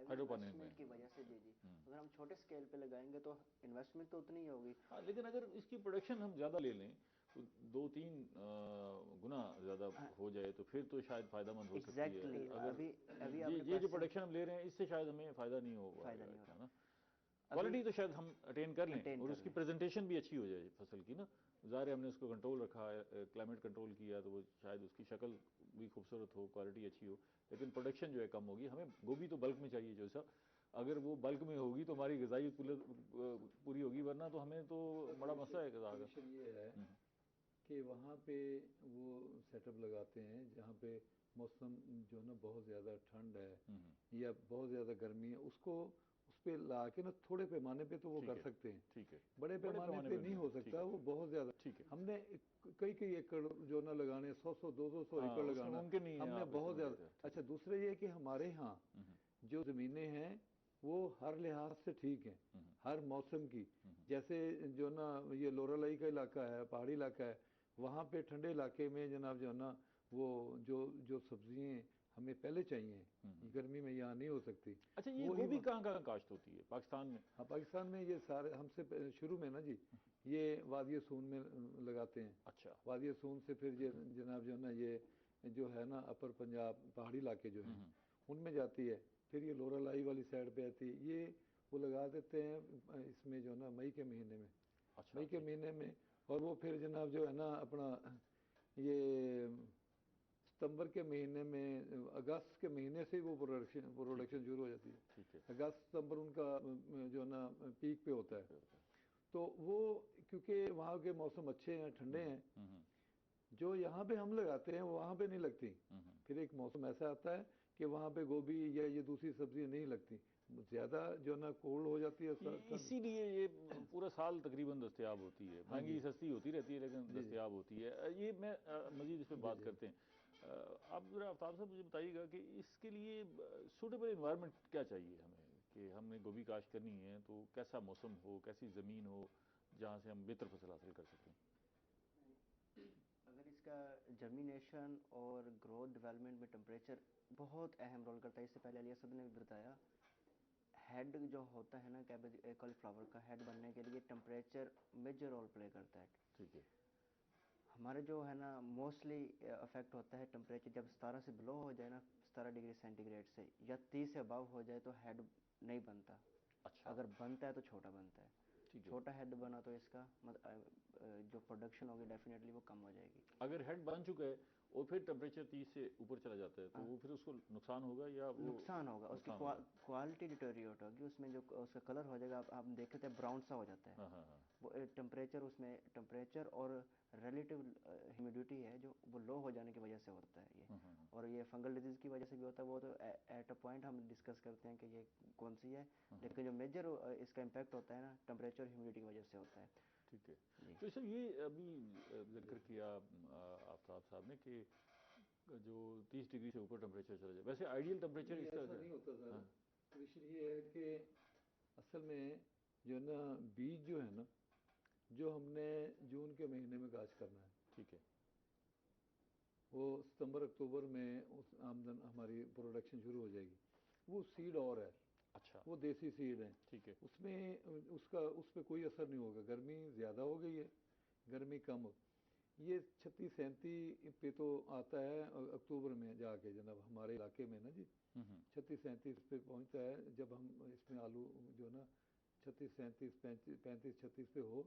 हाइड्रोपोनिक में की वजह से जी जी, अगर हम छोटे स्केल पे लगाएंगे तो इन्वेस्टमेंट तो उतनी ही होगी। हाँ, लेकिन अगर इसकी प्रोडक्शन हम ज़्यादा ले लें तो 2-3 गुना ज़्यादा हो जाए तो फिर तो शायद फ़ायदेमंद हो सकती है। एग्जैक्टली, अगर अभी ये आपके जो पास प्रोडक्शन हम ले रहे हैं इससे शायद हमें फ़ायदा नहीं हो फायदा पाएगा, नहीं हो है ना? क्वालिटी तो शायद हम अटेन कर लें attain और कर उसकी लें। प्रेजेंटेशन भी अच्छी हो जाए फसल की ना। ज़ाहिर है हमने उसको कंट्रोल रखा है, क्लाइमेट कंट्रोल किया, तो वो शायद उसकी शक्ल भी खूबसूरत हो, क्वालिटी अच्छी हो, लेकिन प्रोडक्शन जो है कम होगी। हमें गोभी तो बल्क में चाहिए जो सा, अगर वो बल्क में होगी तो हमारी ग़िज़ाई पूरी होगी, वरना तो हमें तो बड़ा मसला है ग़िज़ा का। ये है कि वहाँ पे वो सेटअप लगाते हैं जहाँ पे मौसम जो ना बहुत ज़्यादा ठंड है या बहुत ज़्यादा गर्मी है, उसको उस पर ला के ना थोड़े पैमाने पे तो वो कर सकते हैं। ठीक है। बड़े पैमाने पे नहीं हो सकता, वो बहुत ज़्यादा। ठीक है। हमने कई कई एकड़ जो ना लगाने, 100-100 200 एकड़ लगाना, मुमकिन नहीं है, हमने आप बहुत इसमें ज़्यादा। कहते हैं। अच्छा, दूसरा ये कि हमारे यहाँ जो ज़मीनें हैं वो हर लिहाज से ठीक हैं, हर मौसम की। जैसे जो ना ये लोरालाई का इलाका है, पहाड़ी इलाका है, वहाँ पे ठंडे इलाके में जनाब जो है ना वो जो जो सब्जियाँ हमें पहले चाहिए गर्मी में यहाँ नहीं हो सकती। अच्छा, ये गोभी कहाँ काश्त होती है पाकिस्तान में? हाँ, पाकिस्तान में ये सारे हमसे शुरू में ना जी ये वादी सून में लगाते हैं। अच्छा। वादी सून से फिर ये जनाब जो है ना ये जो है ना अपर पंजाब पहाड़ी इलाके जो हैं उनमें जाती है, फिर ये लोरालाई वाली साइड पे आती है। ये वो लगा देते हैं इसमें जो है ना मई के महीने में। अच्छा, मई के महीने में, और वो फिर जनाब जो है ना अपना ये सितंबर के महीने में, अगस्त के महीने से वो प्रोडक्शन शुरू हो जाती है। ठीक है। अगस्त सितंबर उनका जो है ना पीक पे होता है। तो वो क्योंकि वहाँ के मौसम अच्छे हैं, ठंडे हैं, जो यहाँ पे हम लगाते हैं वहाँ पे नहीं लगती। फिर एक मौसम ऐसा आता है कि वहाँ पे गोभी या ये दूसरी सब्जियाँ नहीं लगती, ज़्यादा जो है ना कोल्ड हो जाती है इसीलिए ये पूरा साल तकरीबन दस्तयाब होती है, महंगी सस्ती होती रहती है लेकिन दस्तयाब होती है। ये मैं मज़ीद इस पर बात करते हैं। आप ज़रा आफ्ताब साहब मुझे बताइएगा कि इसके लिए सूटेबल इन्वायरमेंट क्या चाहिए हमें, कि हमने गोभी काश्त करनी है तो कैसा मौसम हो, कैसी ज़मीन हो जहाँ से हम बेहतर फसल हासिल कर सकें। अगर इसका जर्मिनेशन और ग्रोथ डेवलपमेंट में टेम्परेचर बहुत अहम रोल करता है। इससे पहले अली असद ने भी बताया, हेड जो होता है ना कैबेज कॉलीफ्लावर का हेड बनने के लिए टेम्परेचर मेजर रोल प्ले करता है। ठीक है। हमारे जो है ना मोस्टली अफेक्ट होता है टेम्परेचर जब 17 से बिलो हो जाए ना, 17 डिग्री सेंटीग्रेड से, या 30 से अबव हो जाए तो हेड नहीं बनता। अच्छा। अगर बनता है तो छोटा बनता है। ठीक है। छोटा हेड बना तो इसका जो प्रोडक्शन होगी डेफिनेटली वो कम हो जाएगी। अगर हेड बन चुका है और फिर टेम्परेचर 30 से ऊपर चला जाता है तो वो फिर उसको नुकसान होगा या वो नुकसान होगा, उसकी क्वालिटी डिटोरिएट होगी, उसमें जो उसका कलर हो जाएगा, आप देखे थे ब्राउन सा हो जाता है। वो टेम्परेचर, उसमें टेम्परेचर और रिलेटिव ह्यूमिडिटी है जो वो लो हो जाने की वजह से होता है ये। और ये फंगल डिजीज की वजह से भी होता है, वो तो एट अ पॉइंट हम डिस्कस करते हैं कि ये कौन सी है, लेकिन जो मेजर इसका इम्पैक्ट होता है ना टेम्परेचर ह्यूमिडिटी की वजह से होता है। ठीक है। तो सर ये अभी जिक्र किया आफ्ताब साहब ने कि जो 30 डिग्री से ऊपर टेम्परेचर चला जाए, वैसे आइडियल टेम्परेचर इसका ऐसा नहीं होता सर। विषय ये है कि असल में जो ना बीज जो है ना, जो हमने जून के महीने में काश्त करना है, ठीक है, वो सितंबर अक्टूबर में उस आमदन हमारी प्रोडक्शन शुरू हो जाएगी। वो सीड और है। अच्छा। वो देसी सीड है। ठीक है। उसमें उस पर कोई असर नहीं होगा। गर्मी ज़्यादा हो गई है, गर्मी कम हो, ये 36-37 पे तो आता है अक्टूबर में जाके जनाब हमारे इलाके में ना जी, 36-37 पे पहुंचता है। जब हम इसमें आलू जो ना 36-37 35-36 पे हो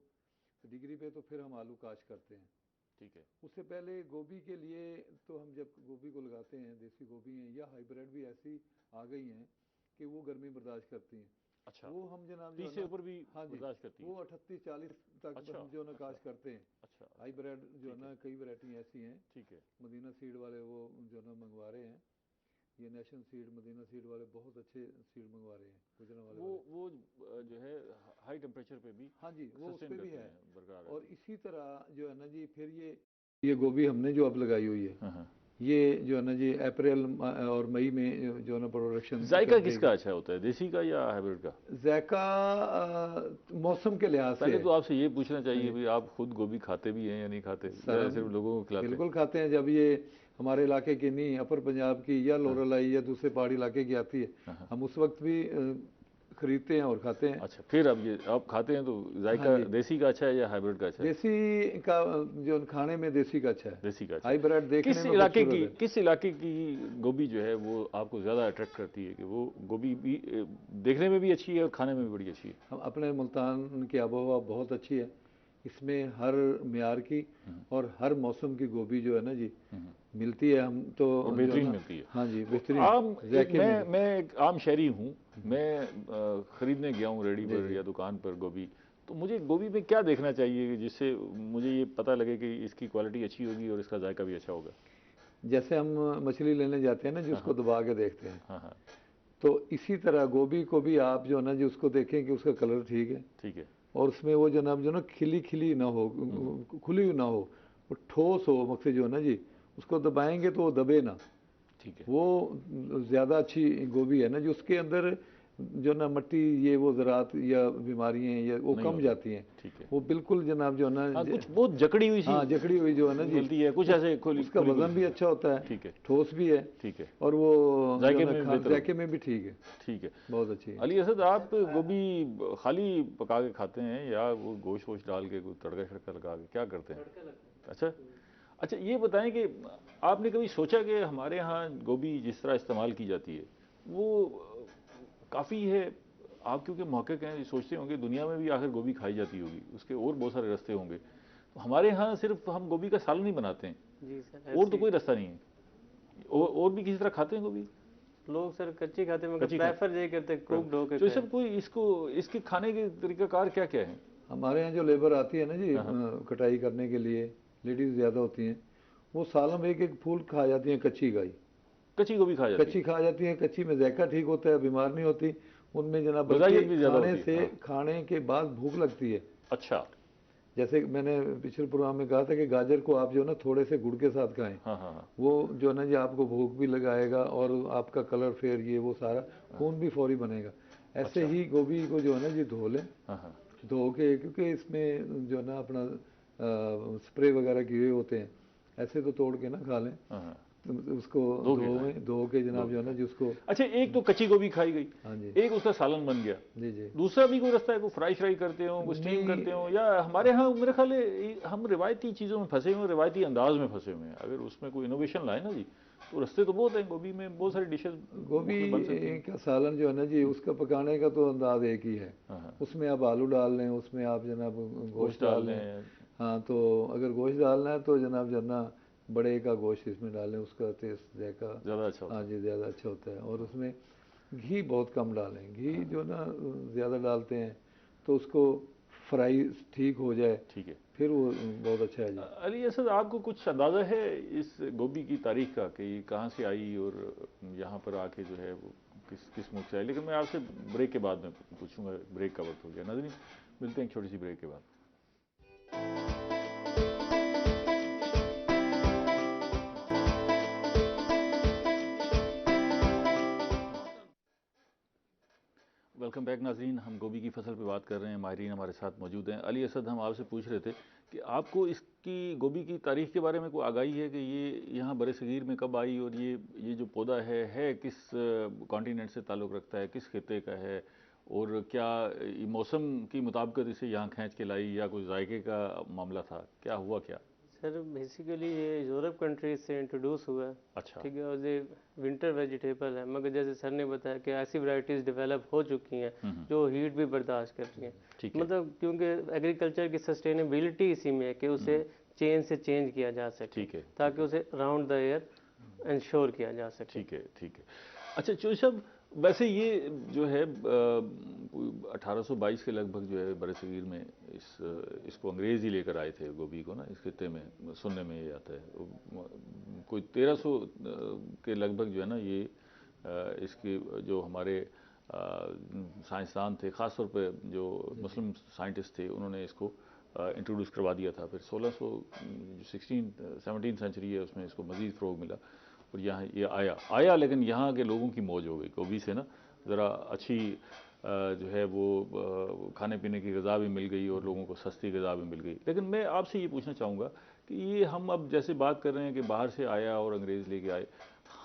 डिग्री पे, तो फिर हम आलू काश्त करते हैं। ठीक है। उससे पहले गोभी के लिए तो हम जब गोभी को लगाते हैं, देसी गोभी हैं या हाइब्रिड भी ऐसी आ गई हैं कि वो गर्मी बर्दाश्त करती हैं। अच्छा। वो हम जनाब 30 से ऊपर भी हाँ जी, बर्दाश्त करती वो 38-40 तक अच्छा, हम जो ना काश्त करते हैं। अच्छा। हाइब्रिड जो है ना कई वैरायटी ऐसी हैं। ठीक है। मदीना सीड वाले वो जो ना मंगवा रहे हैं, ये नेशन सीड, मदीना सीड वाले बहुत अच्छे सीड मंगवा रहे हैं गुजरात वाले। वो जो है हाई टेम्परेचर पे भी, हाँ जी, वो उस पे भी है बरकरार। और इसी तरह जो है ना जी, फिर ये गोभी हमने जो अब लगाई हुई है, ये जो है ना जी अप्रैल और मई में जो है ना प्रोडक्शन। जायका किसका अच्छा होता है, देसी का या हाइब्रिड का? जायका मौसम के लिहाज से। पहले तो आपसे ये पूछना चाहिए भी आप खुद गोभी खाते भी हैं या नहीं खाते, या सिर्फ लोगों को खिलाते हैं? बिल्कुल खाते हैं। जब ये हमारे इलाके की नहीं, अपर पंजाब की या लोरलाई या दूसरे पहाड़ी इलाके की आती है, हम उस वक्त भी खरीदते हैं और खाते हैं। अच्छा, फिर अब ये आप खाते हैं तो जायका देसी का अच्छा है या हाइब्रिड का अच्छा है? देसी का जो खाने में देसी का अच्छा है। देसी का अच्छा। हाइब्रिड देखने में किस इलाके की गोभी जो है वो आपको ज़्यादा अट्रैक्ट करती है कि वो गोभी भी देखने में भी अच्छी है और खाने में भी बड़ी अच्छी है? हम अपने मुल्तान की आबोहवा बहुत अच्छी है, इसमें हर मियार की और हर मौसम की गोभी जो है ना जी मिलती है। हम तो बेहतरीन मिलती है। हाँ जी, बेहतरीन। मैं एक आम शहरी हूँ, मैं खरीदने गया हूँ रेडी पर या दुकान पर गोभी, तो मुझे गोभी में क्या देखना चाहिए जिससे मुझे ये पता लगे कि इसकी क्वालिटी अच्छी होगी और इसका जायका भी अच्छा होगा? जैसे हम मछली लेने जाते हैं ना जी, उसको दबा के देखते हैं। हाँ। तो इसी तरह गोभी को भी आप जो है ना जी उसको देखें कि उसका कलर ठीक है। ठीक है। और उसमें वो जनाब जो ना खिली ना हो, खुली ना हो, वो ठोस हो, मकसद जो है ना जी उसको दबाएंगे तो वो दबे ना। ठीक है। वो ज़्यादा अच्छी गोभी है ना जो उसके अंदर जो ना मिट्टी ये वो ज़रात या बीमारियाँ या वो कम जाती हैं। ठीक है। वो बिल्कुल जनाब जो है ना कुछ बहुत जकड़ी हुई सी, हाँ जकड़ी हुई जो है ना जी मिलती है कुछ ऐसे, उसका वजन भी अच्छा होता है। ठीक है। ठोस भी है। ठीक है। और वो जायके में भी ठीक है। ठीक है, बहुत अच्छी है। अली असद, आप गोभी खाली पका के खाते हैं या वो गोश्त वोश्त डाल के तड़का शड़का लगा के क्या करते हैं? अच्छा, ये बताएं कि आपने कभी सोचा कि हमारे यहाँ गोभी जिस तरह इस्तेमाल की जाती है वो काफ़ी है? आप क्योंकि महक़िक़ हैं, सोचते होंगे दुनिया में भी आखिर गोभी खाई जाती होगी, उसके और बहुत सारे रास्ते होंगे, तो हमारे यहाँ सिर्फ हम गोभी का सालन नहीं बनाते हैं जी सर, और तो कोई रास्ता नहीं है, और भी किसी तरह खाते हैं गोभी लोग सर? कच्ची खाते हैं, मगर प्रेफर यही करते हैं कुक्ड होके। तो सब कोई इसके खाने के तरीक़ाकार क्या क्या है? हमारे यहाँ जो लेबर आती है ना जी कटाई करने के लिए, लेडीज़ ज़्यादा होती हैं, वो साल में एक फूल खा जाती हैं, कच्ची गोभी खा जाती हैं। कच्ची में जायका ठीक होता है, बीमार नहीं होती। उनमें जनाब गज़ाइयत भी ज़्यादा खाने होती है। से हाँ। खाने के बाद भूख लगती है। अच्छा। जैसे मैंने पिछले प्रोग्राम में कहा था कि गाजर को आप जो है ना थोड़े से गुड़ के साथ खाएं, हाँ हाँ हाँ। वो जो है ना जी आपको भूख भी लगाएगा और आपका कलर फेर ये वो सारा खून भी फौरी बनेगा। ऐसे ही गोभी को जो है ना जी धो लें, हाँ हाँ। धो के, क्योंकि इसमें जो है ना अपना स्प्रे वगैरह किए हुए होते हैं, ऐसे तो तोड़ के ना खा लें, हाँ हाँ। उसको धो के जनाब जो है ना जी उसको। अच्छा, एक तो कच्ची गोभी खाई गई, हाँ जी एक उसका सालन बन गया, जी जी। दूसरा भी कोई रास्ता है? कोई फ्राई श्राई करते हो, कोई स्टीम नहीं, करते हो, या हमारे यहाँ मेरे ख्याल है हम रिवायती चीज़ों में फंसे हुए हैं, रिवायती अंदाज में फंसे हुए हैं। अगर उसमें कोई इनोवेशन लाए ना जी, तो रास्ते तो बहुत हैं। गोभी में बहुत सारी डिशेज गोभी बन सकती हैं। का सालन जो है ना जी उसका पकाने का तो अंदाज एक ही है। हाँ हाँ। उसमें आप आलू डाल लें, उसमें आप जनाब गोश्त डाल लें। हैं। हाँ, तो अगर गोश्त डालना है तो जनाब जो है ना बड़े का गोश्त इसमें डालें, उसका टेस्ट जायका ज़्यादा अच्छा होता हाँ जी ज़्यादा अच्छा होता है। और उसमें घी बहुत कम डालें, घी जो ना ज़्यादा डालते हैं तो उसको फ्राई ठीक हो जाए, है। ठीक है। फिर वो बहुत अच्छा है जी। अली असद, आपको कुछ अंदाज़ा है इस गोभी की तारीख का कि ये कहाँ से आई और यहाँ पर आके जो है वो किस किस मुल्क से आई? लेकिन मैं आपसे ब्रेक के बाद में पूछूंगा, ब्रेक का वक्त हो गया। नाज़रीन, मिलते हैं एक छोटी सी ब्रेक के बाद। वेलकम बैक नाज़रीन, हम गोभी की फसल पे बात कर रहे हैं। माहिरीन हमारे साथ मौजूद हैं। अली असद, हम आपसे पूछ रहे थे कि आपको इसकी गोभी की तारीख़ के बारे में कोई आगाही है कि ये यहाँ बरसगीर में कब आई, और ये जो पौधा है किस कॉन्टिनेंट से ताल्लुक़ रखता है, किस खित्ते का है, और क्या ये मौसम की मुताबिकत इसे यहाँ खींच के लाई, या कोई जायके का मामला था, क्या हुआ क्या? सर बेसिकली ये यूरोप कंट्रीज से इंट्रोड्यूस हुआ है। अच्छा। ठीक है, और ये विंटर वेजिटेबल है, मगर जैसे सर ने बताया कि ऐसी वैरायटीज़ डेवलप हो चुकी हैं जो हीट भी बर्दाश्त कर रही हैं। ठीक है। मतलब क्योंकि एग्रीकल्चर की सस्टेनेबिलिटी इसी में है कि उसे चेंज से चेंज किया जा सके। ठीक है। ताकि उसे राउंड द ईयर इंश्योर किया जा सके। ठीक है। ठीक है। अच्छा चौधरी साहब, वैसे ये जो है 1822 के लगभग जो है बरसगीर में इसको अंग्रेज़ ही लेकर आए थे गोभी को ना, इस खित्ते में सुनने में ये आता है। कोई 1300 के लगभग जो है ना ये इसके जो हमारे साइंसदान थे, ख़ास तौर पे जो मुस्लिम साइंटिस्ट थे, उन्होंने इसको इंट्रोड्यूस करवा दिया था। फिर 17th सेंचुरी है, उसमें इसको मज़ीद फ़रोग़ मिला और यहाँ ये आया। लेकिन यहाँ के लोगों की मौज हो गई गोभी से ना, ज़रा अच्छी जो है वो खाने पीने की ग़िज़ा भी मिल गई और लोगों को सस्ती ग़िज़ा भी मिल गई। लेकिन मैं आपसे ये पूछना चाहूँगा कि ये हम अब जैसे बात कर रहे हैं कि बाहर से आया और अंग्रेज़ लेके आए,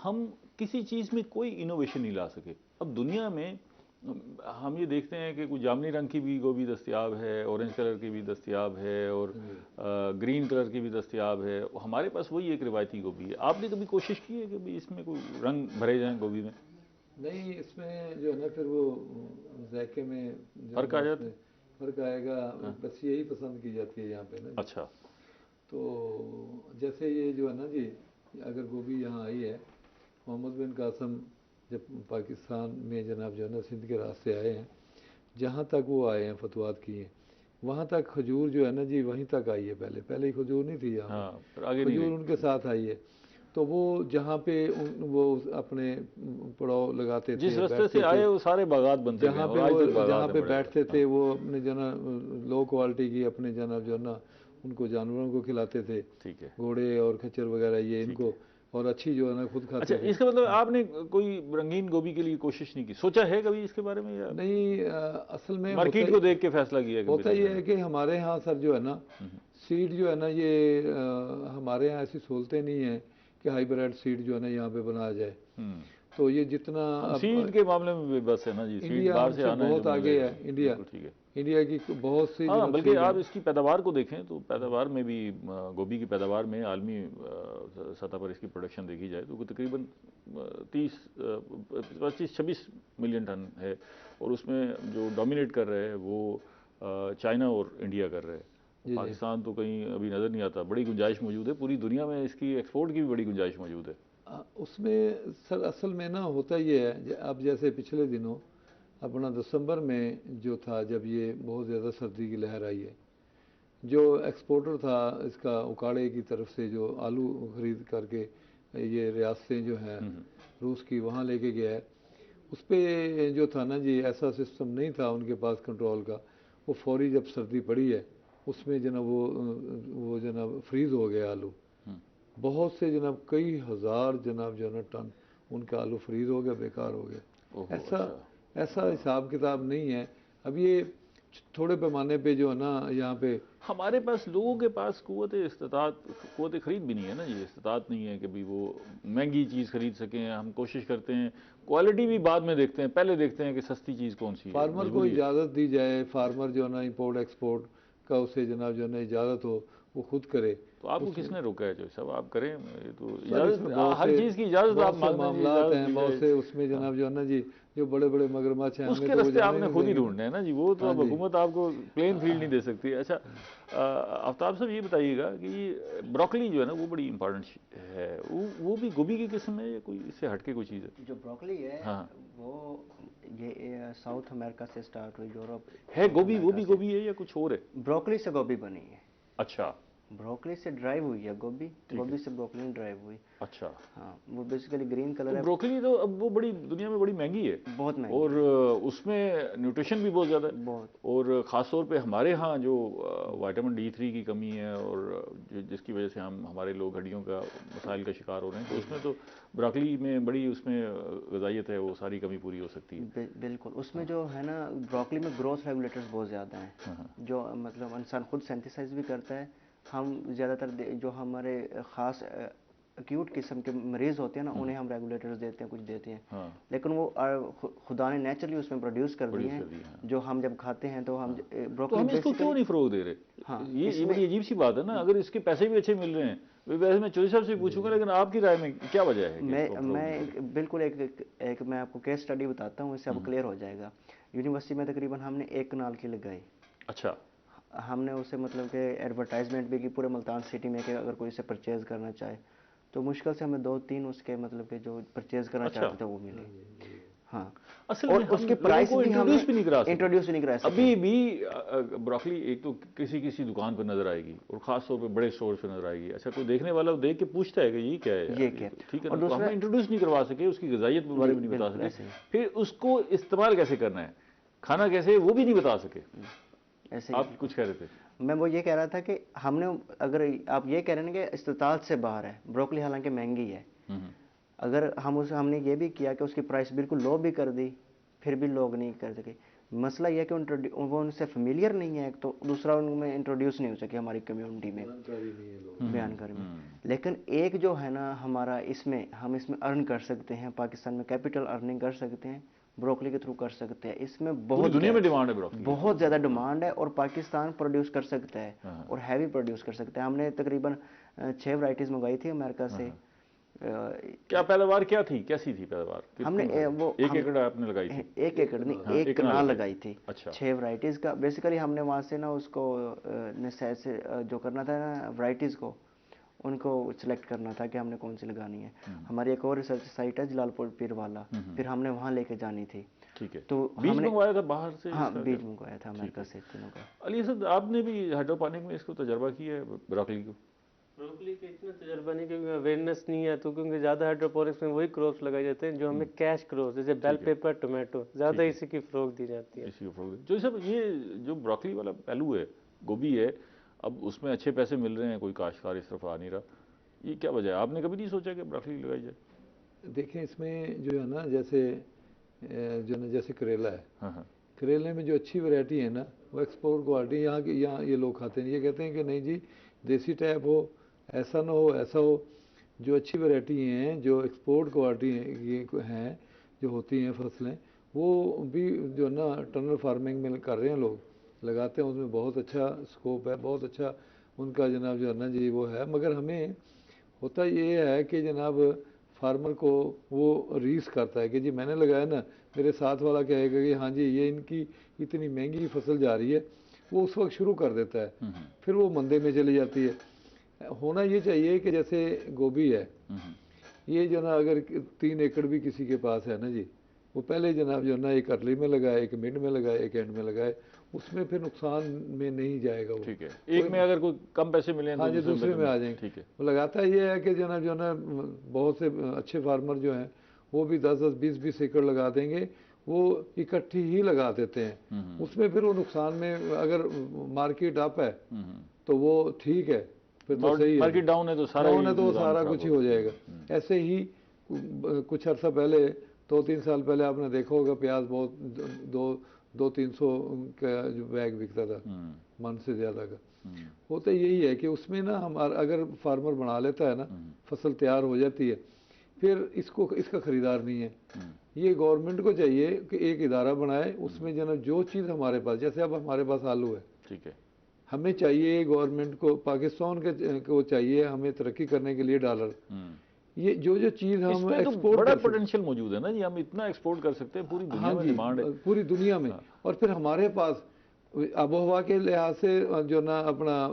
हम किसी चीज़ में कोई इनोवेशन नहीं ला सके। अब दुनिया में हम ये देखते हैं कि कुछ जामुनी रंग की भी गोभी दस्तयाब है, ऑरेंज कलर की भी दस्तयाब है, और ग्रीन कलर की भी दस्तयाब है। हमारे पास वही एक रिवायती गोभी है। आपने कभी कोशिश की है कि भाई इसमें कोई रंग भरे जाएं गोभी में? नहीं, इसमें जो है ना फिर वो जायके में फ़र्क आ जाता है? फ़र्क आएगा। बस यही पसंद की जाती है यहाँ पे ना। अच्छा। तो जैसे ये जो है ना जी, अगर गोभी यहाँ आई है, मोहम्मद बिन कासम जब पाकिस्तान में जनाब जो है ना सिंध के रास्ते आए हैं, जहाँ तक वो आए हैं फतवात किए हैं, वहाँ तक खजूर जो है ना जी वहीं तक आई है। पहले ही खजूर नहीं थी यहाँ। हाँ, पर आगे नहीं खजूर रही। उनके साथ आई है। तो वो जहाँ पे वो अपने पड़ाव लगाते थे, जिस रास्ते से आए वो सारे बागात बनते जहाँ गए पे और आज वो तक बागात जहाँ हैं पे बड़े। बैठते थे, वो अपने जना लो क्वालिटी की अपने जनाब जो है ना उनको जानवरों को खिलाते थे। ठीक है। घोड़े और खच्चर वगैरह ये इनको, और अच्छी जो है ना खुद खाते अच्छा, थे। इसका मतलब आपने कोई रंगीन गोभी के लिए कोशिश नहीं की, सोचा है कभी इसके बारे में, या नहीं, असल में मार्केट को देख के फैसला किया कि होता बिना ये है कि हमारे यहाँ सर जो है ना सीड जो है ना ये हमारे यहाँ ऐसी सहूलतें नहीं है कि हाइब्रिड सीड जो है ना यहाँ पे बनाया जाए। तो ये जितना सीड के मामले में भी बस है ना जी, सीड इंडिया बाहर से हमसे आना है बहुत जो मिल आगे जाएगा। है। इंडिया बिल्कुल ठीक है। इंडिया की बहुत सी हाँ, जनाब बल्कि सीड आप है। इसकी पैदावार को देखें तो पैदावार में भी गोभी की पैदावार में आलमी सतह पर इसकी प्रोडक्शन देखी जाए तो तकरीबन 25-26 मिलियन टन है, और उसमें जो डोमिनेट कर रहे हैं वो चाइना और इंडिया कर रहे हैं। पाकिस्तान तो कहीं अभी नज़र नहीं आता। बड़ी गुंजाइश मौजूद है, पूरी दुनिया में इसकी एक्सपोर्ट की भी बड़ी गुंजाइश मौजूद है। उसमें सर असल में ना होता ये है, अब जैसे पिछले दिनों अपना दिसंबर में जो था, जब ये बहुत ज़्यादा सर्दी की लहर आई है, जो एक्सपोर्टर था इसका उकाड़े की तरफ से जो आलू ख़रीद करके ये रियासतें जो हैं रूस की वहाँ लेके गया है, उस पर जो था ना जी, ऐसा सिस्टम नहीं था उनके पास कंट्रोल का। वो फौरी जब सर्दी पड़ी है उसमें जनाब वो जनाब फ्रीज हो गया आलू। बहुत से जनाब कई हज़ार जनाब जो है ना टन उनका आलू फ्रीज हो गया, बेकार हो गया। ऐसा हिसाब किताब नहीं है। अब ये थोड़े पैमाने पे जो है ना यहाँ पे हमारे पास लोगों के पास कुव्वत खरीद भी नहीं है ना, ये इस्तात नहीं है कि भाई वो महंगी चीज़ खरीद सकें। हम कोशिश करते हैं, क्वालिटी भी बाद में देखते हैं, पहले देखते हैं कि सस्ती चीज़ कौन सी है। फार्मर को इजाज़त दी जाए, फार्मर जो है ना इंपोर्ट एक्सपोर्ट का उसे जनाब जो है ना इजाज़त हो, वो खुद करे। तो आपको किसने रोका है? जो सब आप करें, ये तो इजाज़त, हर चीज़ की इजाज़त आप मामलात हैं बहुत से उसमें जनाब जो है ना जी, जो बड़े बड़े मगरमच्छ हैं उसके रास्ते आपने खुद ही ढूंढने हैं ना जी, वो तो अब हुकूमत आपको प्लेन फील्ड नहीं दे सकती। अच्छा आफ्ताब साहब ये बताइएगा कि ब्रोकली जो है ना वो बड़ी इंपॉर्टेंट है, वो भी गोभी की किस्म है या कोई इससे हटके कोई चीज़ है? जो ब्रोकली है वो ये साउथ अमेरिका से स्टार्ट हुई, यूरोप है गोभी, वो भी गोभी है या कुछ और है? ब्रोकली से गोभी बनी है। अच्छा, ब्रोकली से ड्राइव हुई है गोभी, गोभी से ब्रोकली ड्राइव हुई। अच्छा, हाँ, वो बेसिकली ग्रीन कलर तो है। ब्रोकली तो अब वो बड़ी दुनिया में बड़ी महंगी है, बहुत महंगी, और उसमें न्यूट्रिशन भी बहुत ज़्यादा है। बहुत। और ख़ास तौर पे हमारे यहाँ जो विटामिन D3 की कमी है और जिसकी वजह से हमारे लोग हड्डियों का मसाइल का शिकार हो रहे हैं, तो उसमें तो ब्रोकली में बड़ी उसमें ग़िज़ाइयत है, वो सारी कमी पूरी हो सकती है। बिल्कुल। उसमें जो है ना ब्रोकली में ग्रोथ रेगुलेटर्स बहुत ज़्यादा हैं, जो मतलब इंसान खुद सिंथेसाइज भी करता है। हम ज़्यादातर जो हमारे ख़ास एक्यूट किस्म के मरीज़ होते हैं ना, उन्हें हम रेगुलेटर्स देते हैं, कुछ देते हैं। लेकिन वो खुदा ने नेचुरली उसमें प्रोड्यूस कर दिए हैं, जो हम जब खाते हैं तो हम ब्रोकली। तो हम इसको क्यों नहीं फ़रोग़ दे रहे? हाँ, ये बड़ी अजीब सी बात है ना। अगर इसके पैसे भी अच्छे मिल रहे हैं, वैसे मैं चौधरी साहब से पूछूंगा, लेकिन आपकी राय में क्या वजह है? मैं बिल्कुल एक मैं आपको केस स्टडी बताता हूँ, इससे अब क्लियर हो जाएगा। यूनिवर्सिटी में तकरीबन हमने 1 कनाल की लगाई। अच्छा, हमने उसे मतलब कि एडवर्टाइजमेंट भी की पूरे मुल्तान सिटी में कि अगर कोई इसे परचेज़ करना चाहे, तो मुश्किल से हमें 2-3 उसके मतलब कि जो परचेज़ करना चाहते थे वो मिले। हाँ, असल में उसके प्राइस को इंट्रोड्यूस भी नहीं करा सकते। अभी भी ब्रोकली एक तो किसी दुकान पर नजर आएगी, और खास तौर पे बड़े स्टोर पे नजर आएगी। अच्छा, कोई देखने वाला देख के पूछता है कि ये क्या है, ये क्या, ठीक है, और हम इंट्रोड्यूस नहीं करवा सके, उसकी ग़िज़ाइयत के बारे में नहीं बता सके, फिर उसको इस्तेमाल कैसे करना है, खाना कैसे, वो भी नहीं बता सके। ऐसे आप कुछ कह रहे थे? मैं वो ये कह रहा था कि हमने, अगर आप ये कह रहे हैं कि इस्तात से बाहर है ब्रोकली, हालांकि महंगी है, अगर हमने ये भी किया कि उसकी प्राइस बिल्कुल लो भी कर दी, फिर भी लोग नहीं कर सके। मसला यह है कि वो उनसे फेमिलियर नहीं है, तो दूसरा उनमें इंट्रोड्यूस नहीं हो सके हमारी कम्युनिटी में, बयानकारी में। लेकिन एक जो है ना हमारा, हम इसमें अर्न कर सकते हैं, पाकिस्तान में कैपिटल अर्निंग कर सकते हैं, ब्रोकली के थ्रू कर सकते हैं। इसमें बहुत दुनिया में डिमांड है ब्रोकली, बहुत ज़्यादा डिमांड है, और पाकिस्तान प्रोड्यूस कर सकता है, और हैवी प्रोड्यूस कर सकता है। हमने तकरीबन 6 वैराइटीज़ मंगवाई थी अमेरिका से। क्या पैदावार क्या थी, कैसी थी पैदावार? हमने वो 1 एकड़ आपने लगाई थी? 1 एकड़ नहीं, 1 कनाल लगाई थी। अच्छा, 6 वैराइटीज़ का बेसिकली हमने वहाँ से ना उसको से जो करना था ना, वैराइटीज़ को उनको सिलेक्ट करना था कि हमने कौन सी लगानी है। हमारी एक और रिसर्च साइट है जलालपुर पीर वाला, फिर हमने वहाँ लेके जानी थी। ठीक है, तो बीज मंगवाया था बाहर से? हाँ, बीज मंगवाया था अमेरिका से तीनों का। अली असद, आपने भी हाइड्रोपोनिक में इसको तजर्बा किया है ब्रोकली को? ब्रोकली का इतना तजर्बा नहीं, क्योंकि अवेयरनेस नहीं है, तो क्योंकि ज़्यादा हाइड्रोपोनिक्स में वही क्रॉप्स लगाए जाते हैं जो हमें कैश क्रॉप, जैसे बेल पेपर, टोमेटो, ज़्यादा इसी की फ़रोग दी जाती है। इसी को फ़रोग जो सब ये जो ब्रोकली वाला पहलू है, गोभी है, अब उसमें अच्छे पैसे मिल रहे हैं, कोई काश्तकार इस तरफ आ नहीं रहा, ये क्या वजह है? आपने कभी नहीं सोचा कि ब्रोकली लगाई जाए? देखें, इसमें जो है ना, जैसे करेला है, करेले में जो अच्छी वैरायटी है ना, वो एक्सपोर्ट क्वालिटी यहाँ ये लोग खाते हैं। ये कहते हैं कि नहीं जी, देसी टाइप हो, ऐसा ना हो, ऐसा हो। जो अच्छी वैरायटी हैं, जो एक्सपोर्ट क्वालिटी हैं, जो होती हैं फसलें, वो भी जो ना टनल फार्मिंग में कर रहे हैं लोग, लगाते हैं। उसमें बहुत अच्छा स्कोप है, बहुत अच्छा उनका जनाब जो है ना जी वो है। मगर हमें होता ये है कि जनाब फार्मर को वो रीस करता है कि जी मैंने लगाया ना, मेरे साथ वाला कहेगा कि हाँ जी ये इनकी इतनी महंगी फसल जा रही है, वो उस वक्त शुरू कर देता है, फिर वो मंदे में चली जाती है। होना ये चाहिए कि जैसे गोभी है, ये जो ना अगर 3 एकड़ भी किसी के पास है ना जी, वो पहले जनाब जो ना एक अर्ली में लगाए, एक मिड में लगाए, एक एंड में लगाए, उसमें फिर नुकसान में नहीं जाएगा वो। ठीक है, एक में अगर कोई कम पैसे मिले हाँ जी, दूसरे में आ जाएंगे। ठीक है, वो लगाता ये है कि जो ना बहुत से अच्छे फार्मर जो हैं वो भी 10-10, 20-20 एकड़ लगा देंगे, वो इकट्ठी ही लगा देते हैं। उसमें फिर वो नुकसान में, अगर मार्केट अप है तो वो ठीक है, फिर तो सही है। मार्केट डाउन है तो सारा कुछ ही हो जाएगा। ऐसे ही कुछ अर्सा पहले, 2-3 साल पहले आपने देखा होगा प्याज बहुत 200-300 का जो बैग बिकता था, मन से ज़्यादा का। होता यही है कि उसमें ना हमारा अगर फार्मर बना लेता है ना, फसल तैयार हो जाती है, फिर इसका खरीदार नहीं है। ये गवर्नमेंट को चाहिए कि एक इदारा बनाए, उसमें जो चीज़ हमारे पास, जैसे अब हमारे पास आलू है, ठीक है, हमें चाहिए गवर्नमेंट को, पाकिस्तान को चाहिए हमें तरक्की करने के लिए डॉलर। ये जो चीज़ हम एक्सपोर्ट, बड़ा पोटेंशियल मौजूद है ना जी, हम इतना एक्सपोर्ट कर सकते हैं, पूरी दुनिया में डिमांड है, पूरी दुनिया में। और फिर हमारे पास आबोहवा के लिहाज से जो ना अपना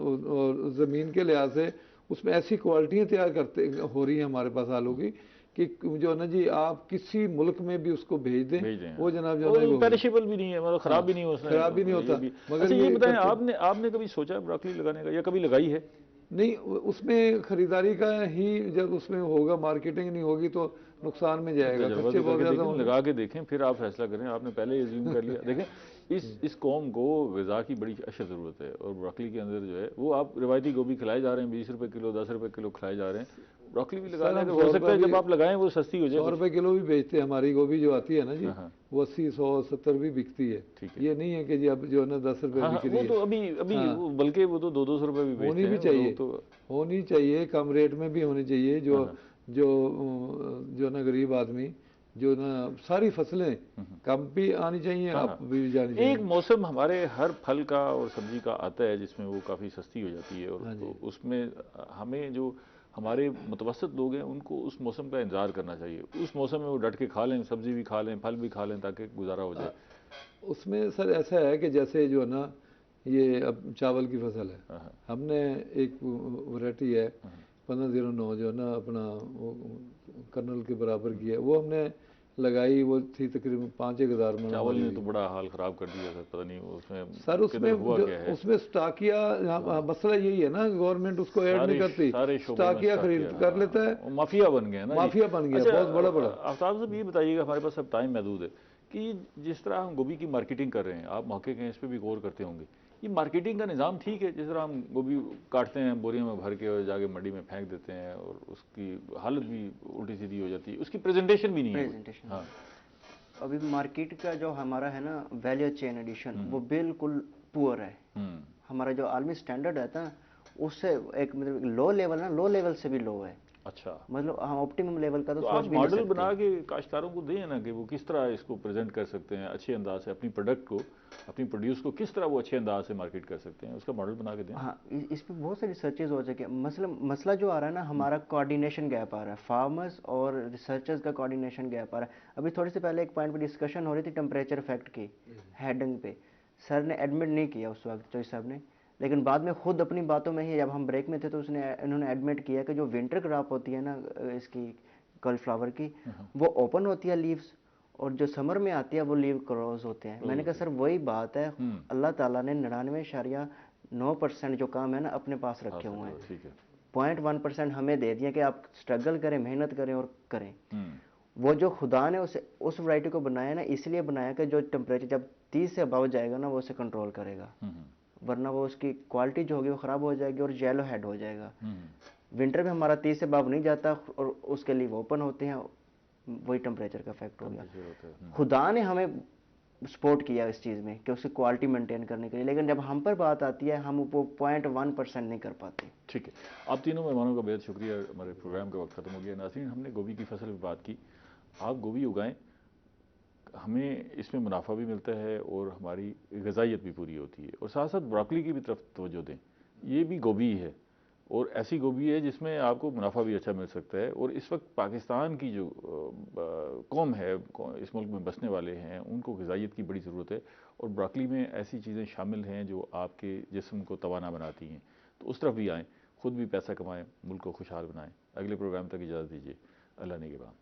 ज़मीन के लिहाज से उसमें ऐसी क्वालिटियाँ तैयार हो रही हैं हमारे पास आलू की कि जो ना जी आप किसी मुल्क में भी उसको भेज दें, वो जनाब जो है पेरिशेबल भी नहीं है, मतलब खराब भी नहीं होता, खराब भी नहीं होता। मगर अच्छा ये बताएं, आपने कभी सोचा ब्रोकली लगाने का, या कभी लगाई है? नहीं, उसमें खरीदारी का ही, जब उसमें होगा, मार्केटिंग नहीं होगी तो नुकसान में जाएगा। खर्चे बहुत ज़्यादा होंगे। लगा के देखें, फिर आप फैसला करें। आपने पहले एज्यूम कर लिया। देखें, इस कौम को ग़िज़ा की बड़ी अशद ज़रूरत है, और ब्रोकली के अंदर जो है वो आप रिवायती गोभी खिलाए जा रहे हैं, 20 रुपये किलो, 10 रुपये किलो खिलाए जा रहे हैं। ब्रोकली भी लगा लें, हो सकता है जब आप लगाएं वो सस्ती हो जाए। 100 रुपये किलो भी बेचते हैं हमारी गोभी जो आती है ना जी, वो 80, 100, 70 भी बिकती है। ये नहीं है कि जी अब जो है ना 10 रुपये बिक रही है। वो तो अभी बल्कि वो तो 200 रुपये भी होनी भी चाहिए, होनी चाहिए, कम रेट में भी होनी चाहिए। जो ना गरीब आदमी, जो ना सारी फसलें कम भी आनी चाहिए, आप भी जानी चाहिए। एक मौसम हमारे हर फल का और सब्जी का आता है जिसमें वो काफ़ी सस्ती हो जाती है, और तो उसमें हमें जो हमारे मुतवसत लोग हैं उनको उस मौसम का इंतज़ार करना चाहिए। उस मौसम में वो डट के खा लें, सब्जी भी खा लें, फल भी खा लें, ताकि गुजारा हो जाए। उसमें सर ऐसा है कि जैसे जो है ना, ये अब चावल की फसल है, हमने एक वैरायटी है 1509 जो है ना अपना कर्नल के बराबर की है, वो हमने लगाई, वो थी तकरीबन 5-1 हज़ार मन। चावल ने तो बड़ा हाल ख़राब कर दिया सर, पता नहीं उसमें सर, उसमें स्टाकिया, मसला यही है ना, गवर्नमेंट उसको ऐड नहीं करती, स्टाकिया खरीद कर लेता है, माफिया बन गया ना, माफिया बन गया। अच्छा, बहुत बड़ा। आफ्ताब साहब ये बताइएगा, हमारे पास अब टाइम महदूद है, कि जिस तरह हम गोभी की मार्केटिंग कर रहे हैं, आप मौके के इस पर भी गौर करते होंगे, ये मार्केटिंग का निज़ाम ठीक है? जिस तरह हम गोभी काटते हैं, बोरियों में भर के और जाके मंडी में फेंक देते हैं, और उसकी हालत भी उल्टी सीधी हो जाती है, उसकी प्रेजेंटेशन भी नहीं है। हाँ, अभी मार्केट का जो हमारा है ना वैल्यू चेन एडिशन, वो बिल्कुल पुअर है। हमारा जो आलमी स्टैंडर्ड रहता है उससे एक मतलब लो लेवल ना, लो लेवल से भी लो है। अच्छा, मतलब हम ऑप्टिमम लेवल का तो आप मॉडल बना के काश्तकारों को दें ना, कि वो किस तरह इसको प्रेजेंट कर सकते हैं अच्छे अंदाज से, अपनी प्रोडक्ट को, अपनी प्रोड्यूस को किस तरह वो अच्छे अंदाज से मार्केट कर सकते हैं, उसका मॉडल बना के दें। हाँ, इस पर बहुत सारी रिसर्चेज हो चुके हैं। मसला जो आ रहा है ना, हमारा कोऑर्डिनेशन गैप आ रहा है, फार्मर्स और रिसर्चर्स का कोऑर्डिनेशन गैप आ रहा है। अभी थोड़ी सी पहले एक पॉइंट पर डिस्कशन हो रही थी टेम्परेचर इफेक्ट की, हेडिंग पे सर ने एडमिट नहीं किया उस वक्त चौधरी साहब ने, लेकिन बाद में खुद अपनी बातों में ही, जब हम ब्रेक में थे तो इन्होंने एडमिट किया कि जो विंटर क्रॉप होती है ना इसकी कॉलीफ्लावर की, वो ओपन होती है लीव्स, और जो समर में आती है वो लीव क्लोज होते हैं। मैंने कहा सर वही बात है, अल्लाह ताला ने 99.9% जो काम है ना अपने पास रखे हुए हैं, 0.1% हमें दे दिया कि आप स्ट्रगल करें, मेहनत करें और करें। वो जो खुदा ने उस वैरायटी को बनाया ना, इसलिए बनाया कि जो टेम्परेचर जब 30 से अबव जाएगा ना, वो उसे कंट्रोल करेगा, वरना वो उसकी क्वालिटी जो होगी वो ख़राब हो जाएगी और येलो हेड हो जाएगा। विंटर में हमारा 30 से अबव नहीं जाता और उसके लिए ओपन होते हैं, वही टेम्परेचर का इफेक्ट हो गया। खुदा ने हमें सपोर्ट किया इस चीज़ में कि उसकी क्वालिटी मेंटेन करने के लिए, लेकिन जब हम पर बात आती है हम वो 0.1% नहीं कर पाते। ठीक है, आप तीनों मेहमानों का बेहद शुक्रिया। हमारे प्रोग्राम का वक्त ख़त्म हो गया। नाज़रीन, हमने गोभी की फसल की बात की। आप गोभी उगाएं, हमें इसमें मुनाफा भी मिलता है और हमारी ग़िज़ाइयत भी पूरी होती है, और साथ साथ ब्रोकली की भी तरफ तवज्जो दें। ये भी गोभी है, और ऐसी गोभी है जिसमें आपको मुनाफा भी अच्छा मिल सकता है। और इस वक्त पाकिस्तान की जो कौम है, इस मुल्क में बसने वाले हैं, उनको ग़िज़ाइयत की बड़ी ज़रूरत है, और ब्रोकली में ऐसी चीज़ें शामिल हैं जो आपके जिस्म को तवाना बनाती हैं। तो उस तरफ भी आएँ, ख़ुद भी पैसा कमाएँ, मुल्क को खुशहाल बनाएँ। अगले प्रोग्राम तक इजाज़त दीजिए। अल्लाह ने के बाद।